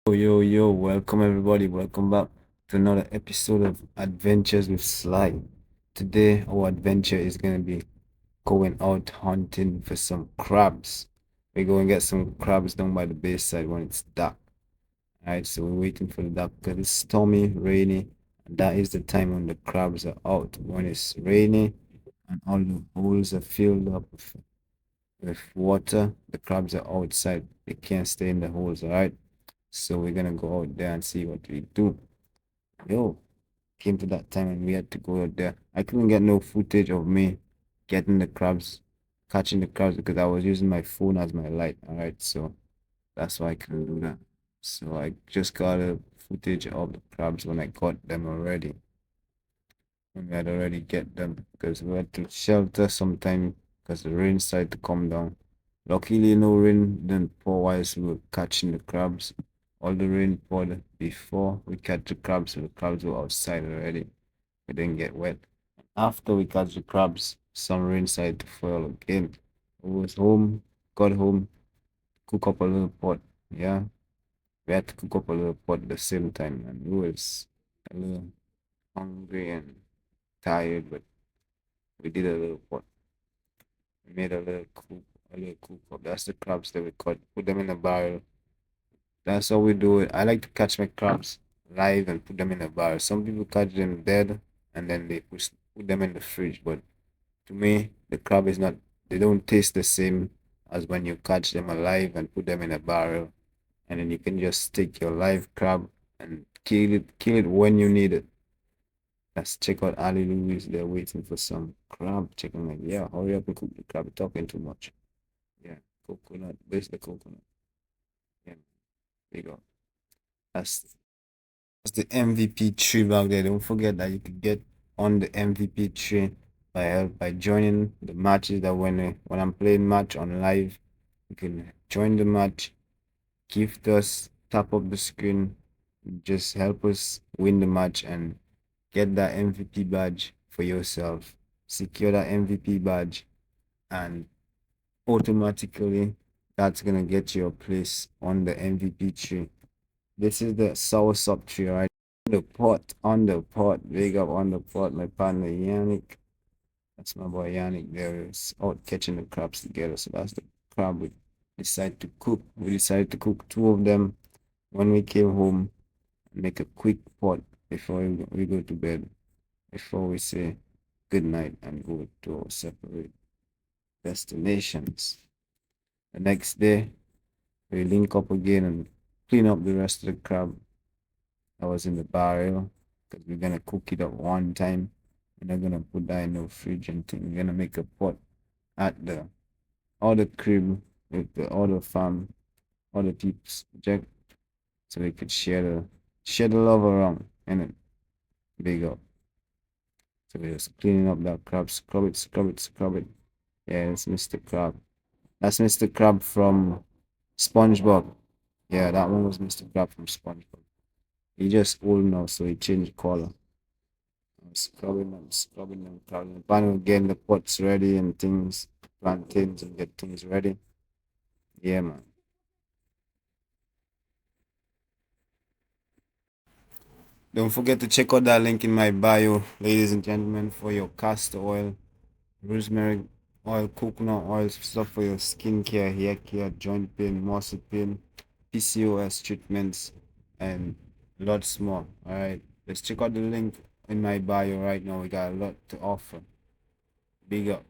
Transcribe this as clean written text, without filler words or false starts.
Yo, welcome everybody. Welcome back to another episode of Adventures with Sly. Today, our adventure is going to be going out hunting for some crabs. We're going to get some crabs down by the bayside when it's dark. Alright, so we're waiting for the dark because it's stormy, rainy, and that is the time when the crabs are out. When it's rainy and all the holes are filled up with water, the crabs are outside. They can't stay in the holes, alright? So we're gonna go out there and see what we do. Yo, came to that time and we had to go out there. I couldn't get no footage of me getting the crabs, catching the crabs because I was using my phone as my light. All right, so that's why I couldn't do that. So I just got a footage of the crabs when I got them already. When we had already get them because we had to shelter sometime because the rain started to come down. Luckily, no rain didn't pour whilst we were catching the crabs. All the rain poured before we catch the crabs, so the crabs were outside already. We didn't get wet. After we catch the crabs, some rain started to fall again. We was home, got home, cook up a little pot. Yeah, we had to cook up a little pot at the same time, and we was a little hungry and tired, but we did a little pot. We made a little cook up. That's the crabs that we caught. Put them in a barrel. That's how we do it. I like to catch my crabs live and put them in a barrel. Some people catch them dead and then they put them in the fridge. But to me, the crab is not, they don't taste the same as when you catch them alive and put them in a barrel. And then you can just take your live crab and kill it when you need it. Let's check out Ali Louise. They're waiting for some crab chicken. Like, yeah, hurry up and cook the crab. You're talking too much. Yeah, coconut. Where's the coconut? Yeah, there you go. That's the MVP tree back there. Don't forget that you could get on the MVP tree by joining the matches that when I'm playing match on live, you can join the match, gift us, tap up the screen, just help us win the match and get that MVP badge for yourself. Secure that MVP badge and automatically that's gonna get you a place on the MVP tree. This is the soursop tree, right? On the pot, big up on the pot, my partner Yannick. That's my boy Yannick there is out catching the crabs together. So that's the crab we decided to cook. We decided to cook two of them when we came home and make a quick pot before we go to bed, before we say good night and go to our separate destinations. The next day, we link up again and clean up the rest of the crab that was in the barrel because we're gonna cook it up one time. We're not gonna put that in the fridge and thing. We're gonna make a pot at the other crib with the other farm, other people's project, so we could share the love around and then big up. So we're just cleaning up that crab, scrub it, scrub it, scrub it. Yeah, it's Mr. Crab. That's Mr. Crab from SpongeBob. Yeah, that one was Mr. Crab from SpongeBob. He just old now, so he changed color. Scrubbing them, crowding them. Planning on getting the pots ready and things, plantains and get things ready. Yeah, man. Don't forget to check out that link in my bio, ladies and gentlemen, for your castor oil, rosemary oil, coconut oil, stuff for your skincare, hair care, joint pain, muscle pain, PCOS treatments, and lots more. All right, let's check out the link in my bio right now. We got a lot to offer. Big up.